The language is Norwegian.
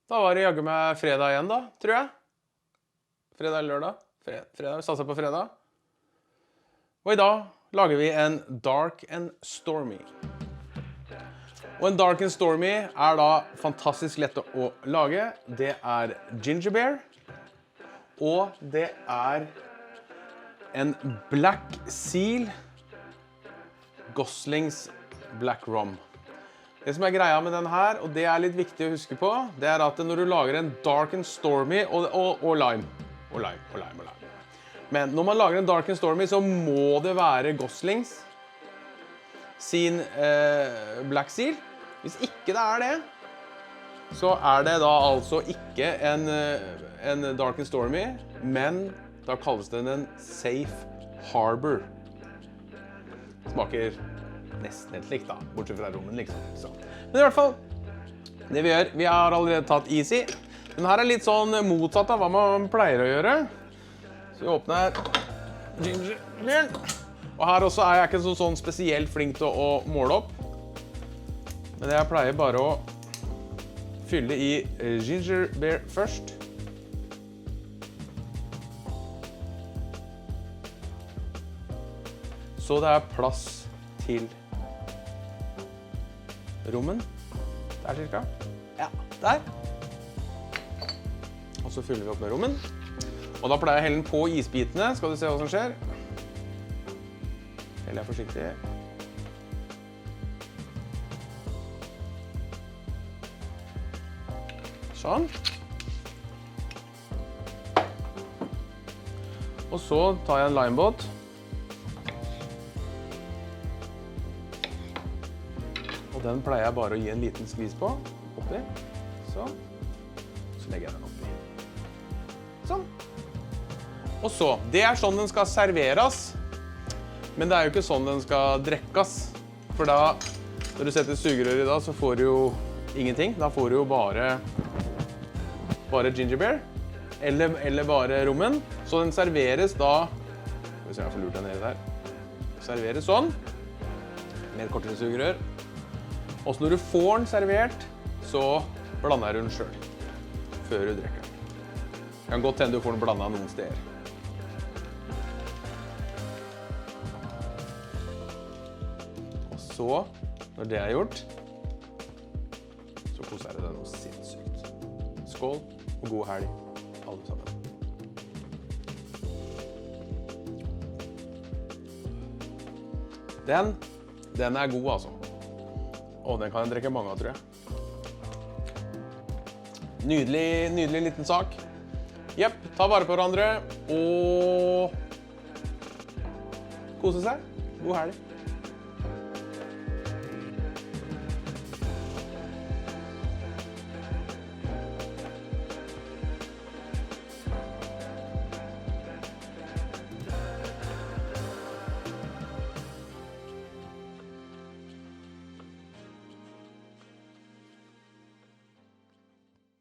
Da var det jaggu meg fredag igjen da, tror jeg. Fredag eller lørdag? Fredag, vi satser på fredag. Og i dag lager vi en Dark and Stormy. Og en Dark and Stormy er da fantastisk lett å lage. Det er ginger beer, og det er en Black Seal Goslings Black Rum. Det som er greia med den her, og det er litt viktig å huske på, det er at når du lager en Dark and Stormy og lime. Men når man lager en Dark and Stormy, så må det være Goslings sin Black Seal. Hvis ikke det er det, så er det da altså ikke en Dark and Stormy, men da kalles den en Safe Harbor. Smaker nesten helt likt da, bortsett fra rommen liksom. Så. Men i hvert fall, det vi gjør, vi har allerede tatt Easy. Den her er litt sånn motsatt av hva man pleier å gjøre. Så vi åpner ginger beer. Og her også er jeg ikke sånn spesielt flink til å måle opp. Men jeg pleier bare å fylle i ginger beer først. Så det er plass til rommen. Der cirka. Ja, der. Og så fyller vi opp med rommen. Og da pleier jeg å helle den på isbitene. Skal du se hva som skjer? Heller jeg forsiktig. Sånn. Og så tar jeg en limebåt. Og den pleier jeg bare å gi en liten skvis på, oppi. Så legger jeg den oppi. Sånn. Og så, det er sånn den skal serveres. Men det er jo ikke sånn den skal drekkes. For da, når du setter sugerør i da, så får du jo ingenting. Da får du jo bare ginger beer. Eller bare rommen. Så den serveres da, skal vi se om jeg får lurt den ned der. Serveres sånn. Med et kortere sugerør. Og så når du får den servert, så blander du den selv, før du drikker den. Det kan godt hende du får den blandet noen steder. Og så, når det er gjort, så koser jeg det noe sinnssykt. Skål og god helg, alle sammen. Den er god altså. Og den kan jeg drikke mange av, tror jeg. Nydelig liten sak. Jepp, ta vare på hverandre og kose seg. God helg.